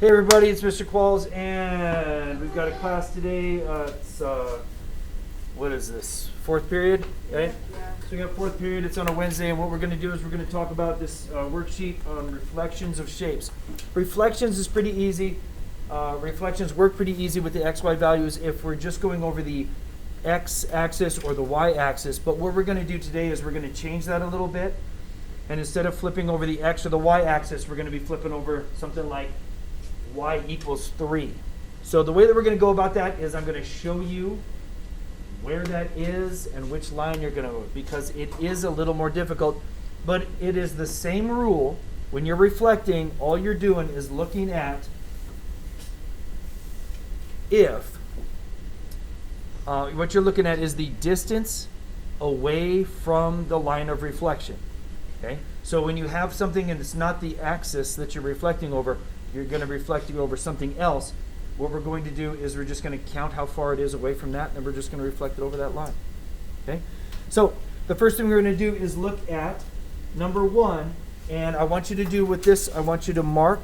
Hey everybody, it's Mr. Qualls, and we've got a class today. It's what is this? Fourth period, right? Yeah. So we got fourth period. It's on a Wednesday, and what we're going to do is we're going to talk about this worksheet on reflections of shapes. Reflections is pretty easy. Reflections work pretty easy with the XY values if we're just going over the x-axis or the y-axis. But what we're going to do today is we're going to change that a little bit, and instead of flipping over the x or the y-axis, we're going to be flipping over something like y equals 3. So the way that we're going to go about that is I'm going to show you where that is and which line you're going to move, because it is a little more difficult, but it is the same rule. When you're reflecting, all you're doing is looking at if what you're looking at is the distance away from the line of reflection. Okay? So when you have something and it's not the axis that you're reflecting over, you're going to be reflecting over something else. What we're going to do is we're just going to count how far it is away from that, and we're just going to reflect it over that line. Okay? So the first thing we're going to do is look at number 1, and I want you to do with this, I want you to mark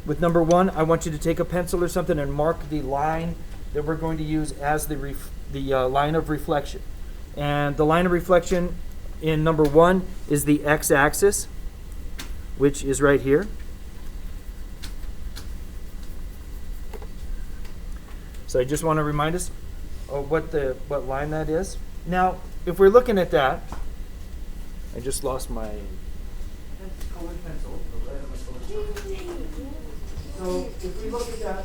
with number 1, I want you to take a pencil or something and mark the line that we're going to use as the line of reflection. And the line of reflection in number 1 is the x-axis, which is right here. So I just want to remind us of what line that is. Now, if we're looking at that, I just lost my colored pencil. So if we look at that,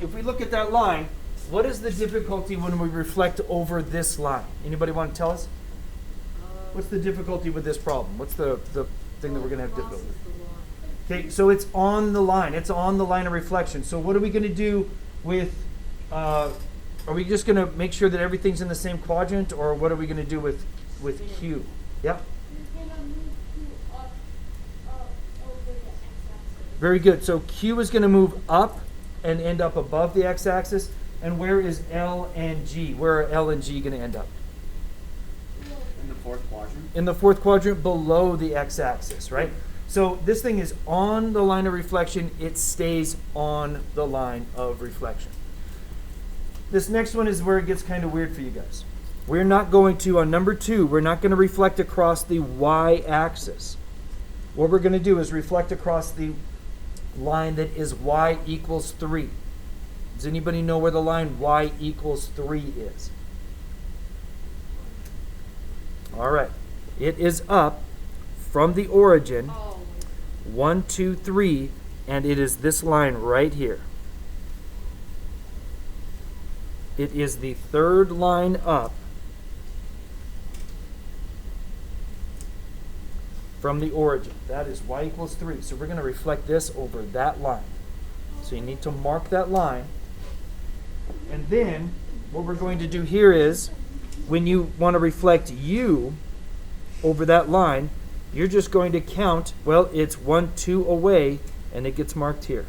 if we look at that line, what is the difficulty when we reflect over this line? Anybody want to tell us? What's the difficulty with this problem? What's the thing that we're going to have difficulty with? Okay, so it's on the line. It's on the line of reflection. So what are we going to do with, are we just going to make sure that everything's in the same quadrant, or what are we going to do with Q? Yep. Very good. So Q is going to move up and end up above the x-axis. And where is L and G? Where are L and G going to end up? In the fourth quadrant. In the fourth quadrant below the x-axis, right? So this thing is on the line of reflection. It stays on the line of reflection. This next one is where it gets kind of weird for you guys. We're not going to, on number 2, we're not going to reflect across the y-axis. What we're going to do is reflect across the line that is y equals 3. Does anybody know where the line y equals 3 is? All right. It is up from the origin, 1, 2, 3, and it is this line right here. It is the third line up from the origin. That is y equals 3. So we're going to reflect this over that line. So you need to mark that line. And then what we're going to do here is, when you want to reflect U over that line, you're just going to count, well, it's 1, 2 away, and it gets marked here.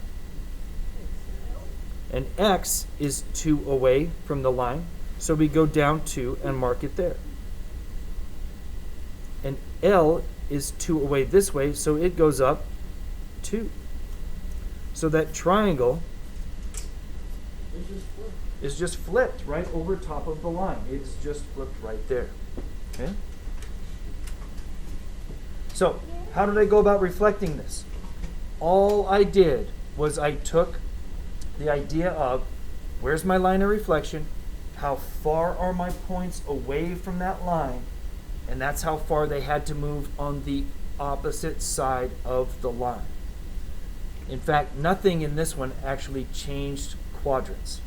And X is 2 away from the line, so we go down 2 and mark it there. And L is 2 away this way, so it goes up 2. So that triangle is just flipped right over top of the line. It's just flipped right there. Okay? So, how did I go about reflecting this? All I did was I took the idea of, where's my line of reflection? How far are my points away from that line? And that's how far they had to move on the opposite side of the line. In fact, nothing in this one actually changed quadrants.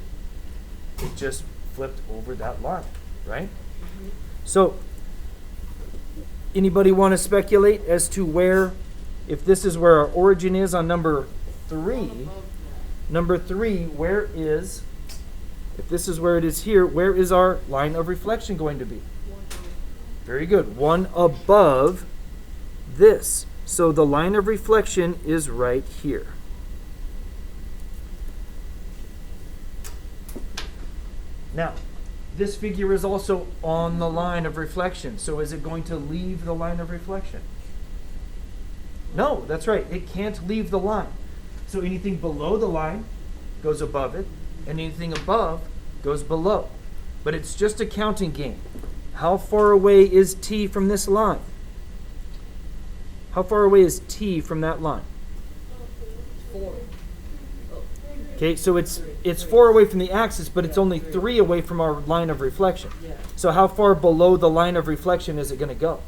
It just flipped over that line, right? Mm-hmm. So, anybody want to speculate as to where, if this is where our origin is on number 3, number 3, where is, if this is where it is here, where is our line of reflection going to be? Very good. 1 above this. So the line of reflection is right here. Now, this figure is also on the line of reflection. So is it going to leave the line of reflection? No, that's right. It can't leave the line. So anything below the line goes above it, and anything above goes below. But it's just a counting game. How far away is T from this line? How far away is T from that line? 4. Okay, so it's 4 away from the axis, but it's only 3 away from our line of reflection. Yeah. So how far below the line of reflection is it going to go?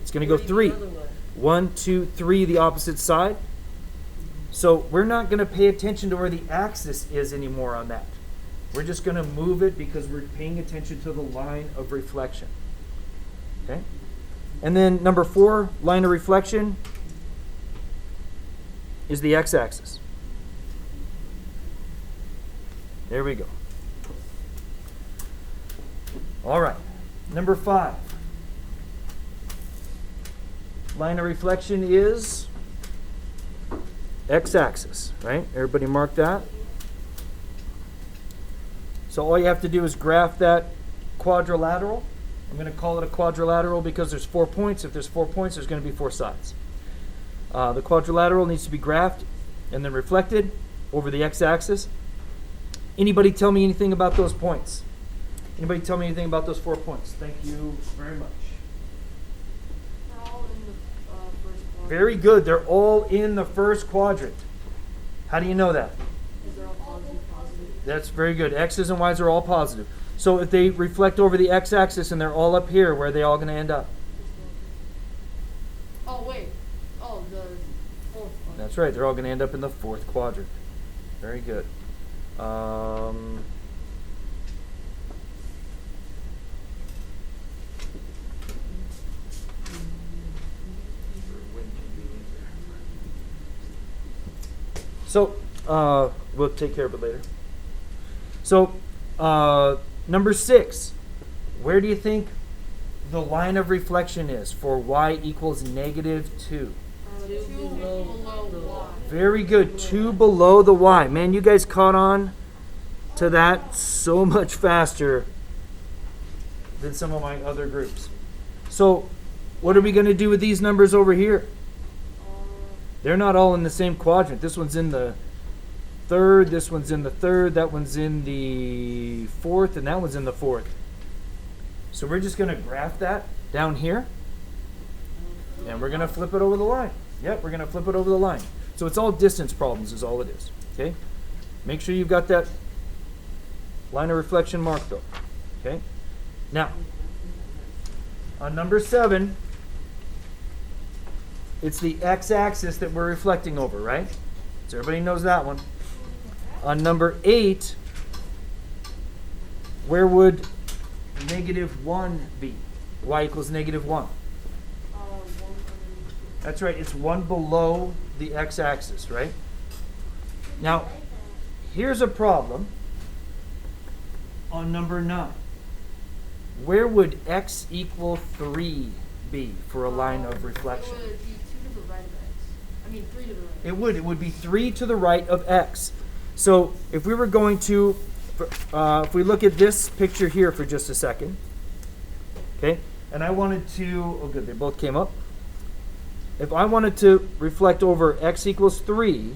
It's going to go 3. The other way. 1, 2, 3, the opposite side. So we're not going to pay attention to where the axis is anymore on that. We're just going to move it because we're paying attention to the line of reflection. Okay? And then number 4, line of reflection is the x-axis. There we go. All right. Number 5. Line of reflection is x-axis, right? Everybody mark that. So all you have to do is graph that quadrilateral. I'm going to call it a quadrilateral because there's 4 points. If there's 4 points, there's going to be 4 sides. The quadrilateral needs to be graphed and then reflected over the x-axis. Anybody tell me anything about those points? Anybody tell me anything about those 4 points? Thank you very much. They're all in the first quadrant. Very good. They're all in the first quadrant. How do you know that? Because they're all positive. That's very good. X's and Y's are all positive. So if they reflect over the x-axis and they're all up here, where are they all going to end up? Oh, wait. Oh, the fourth one. That's right. They're all going to end up in the 4th quadrant. Very good. So we'll take care of it later. So number 6, where do you think the line of reflection is for y equals -2? 2 below y. Very good. 2 below the y. Man, you guys caught on to that so much faster than some of my other groups. So what are we going to do with these numbers over here? They're not all in the same quadrant. This one's in the 3rd, this one's in the 3rd, that one's in the 4th, and that one's in the 4th. So we're just going to graph that down here, and we're going to flip it over the line. Yep, we're going to flip it over the line. So it's all distance problems is all it is. Okay? Make sure you've got that line of reflection marked though. Okay? Now, on number 7, it's the x-axis that we're reflecting over, right? So everybody knows that one. On number 8, where would -1 be? Y equals -1. That's right, it's 1 below the x-axis, right? Now, here's a problem on number 9. Where would x equal 3 be for a line of reflection? It would be 2 to the right of x. I mean 3 to the right. It would. It would be 3 to the right of x. So if we were going to, if we look at this picture here for just a second, okay, and I wanted to, oh good, they both came up. If I wanted to reflect over x equals 3,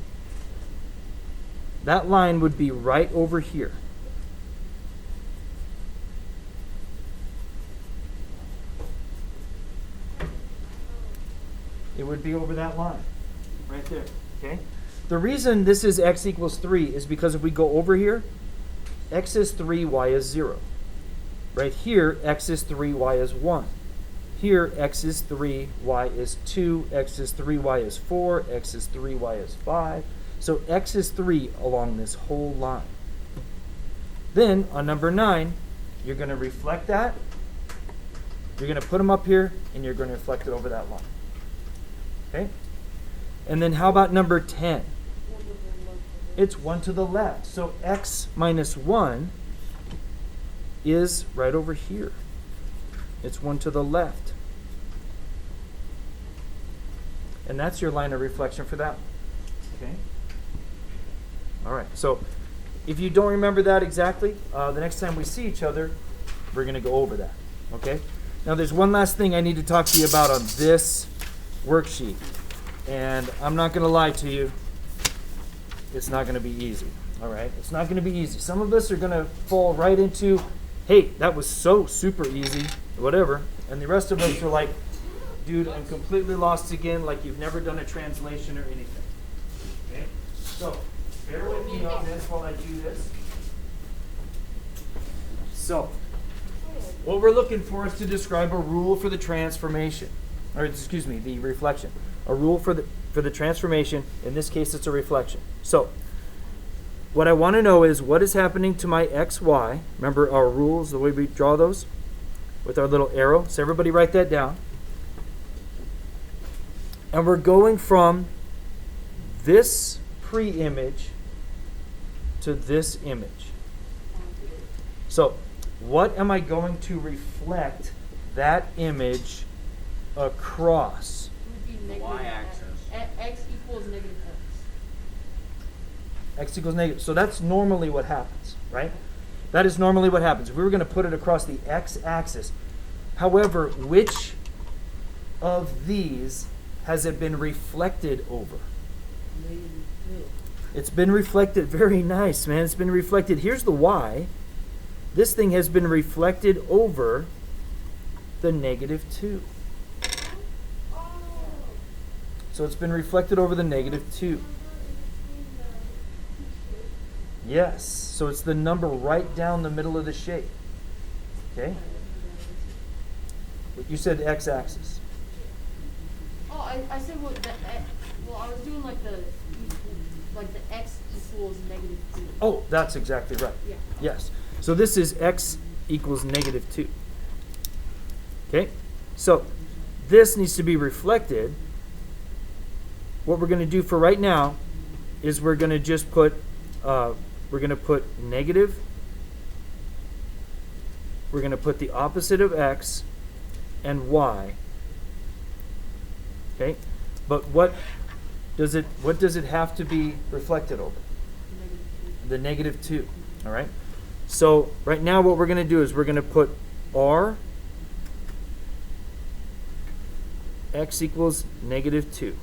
that line would be right over here. It would be over that line, right there, okay? The reason this is x equals 3 is because if we go over here, x is 3, y is 0. Right here, x is 3, y is 1. Here, x is 3, y is 2, x is 3, y is 4, x is 3, y is 5. So x is 3 along this whole line. Then, on number 9, you're going to reflect that. You're going to put them up here, and you're going to reflect it over that line. Okay? And then how about number 10? It's 1 to the left. So x minus 1 is right over here. It's 1 to the left. And that's your line of reflection for that one. Okay? All right. So if you don't remember that exactly, the next time we see each other, we're going to go over that. Okay? Now, there's one last thing I need to talk to you about on this worksheet. And I'm not going to lie to you. It's not going to be easy. All right? It's not going to be easy. Some of us are going to fall right into, hey, that was so super easy, whatever. And the rest of us are like, dude, I'm completely lost again, like you've never done a translation or anything. Okay? So, bear with me on this while I do this. So, what we're looking for is to describe a rule for the transformation, or excuse me, the reflection. A rule for the transformation. In this case, it's a reflection. So, what I want to know is what is happening to my x, y. Remember our rules, the way we draw those with our little arrow. So everybody write that down. And we're going from this pre-image to this image. So, what am I going to reflect that image across? Would be negative Y-axis. X equals negative X. X equals negative. So that's normally what happens, right? That is normally what happens. If we were going to put it across the x-axis. However, which of these has it been reflected over? Negative 2. It's been reflected. Very nice, man. It's been reflected. Here's the y. This thing has been reflected over the negative 2. So it's been reflected over the negative 2. Yes. So it's the number right down the middle of the shape. Okay? You said x-axis. Oh, I said what the well, I was doing like the X equals negative 2. Oh, that's exactly right. Yeah. Yes. So this is x equals negative 2. Okay? So this needs to be reflected. What we're going to do for right now is we're going to just put negative. We're going to put the opposite of x and y. Okay? But what does it have to be reflected over? The negative 2. All right? So right now what we're going to do is we're going to put r x equals negative 2.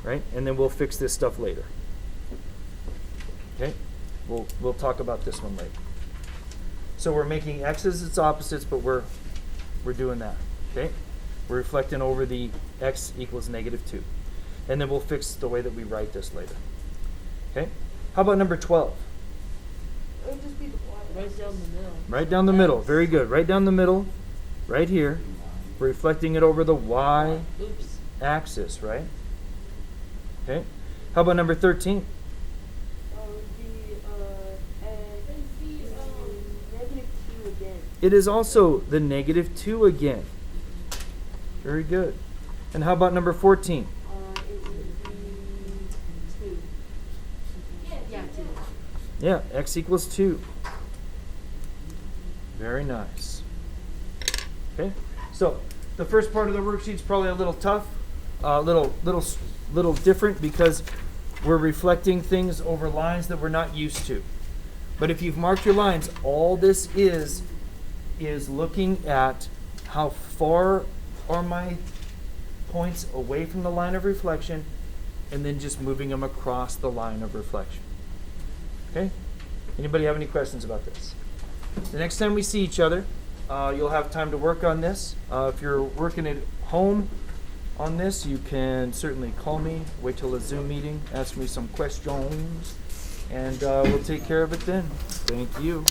Right? And then we'll fix this stuff later. Okay? We'll talk about this one later. So we're making x's its opposites, but we're doing that. Okay? We're reflecting over the x equals negative 2. And then we'll fix the way that we write this later. Okay? How about number 12? It would just be the Y. Right down the middle. Right down the middle. Very good. Right down the middle. Right here. We're reflecting it over the y Oops. axis, right? Okay. How about number 13? Would be negative 2 again. It is also the negative 2 again. Very good. And how about number 14? It would be 2. Yeah, 2. Yeah, x equals 2. Very nice. Okay, so the first part of the worksheet is probably a little tough, little different because we're reflecting things over lines that we're not used to. But if you've marked your lines, all this is looking at how far are my points away from the line of reflection and then just moving them across the line of reflection. Okay? Anybody have any questions about this? The next time we see each other, you'll have time to work on this. If you're working at home on this, you can certainly call me, wait till a Zoom meeting, ask me some questions, and we'll take care of it then. Thank you.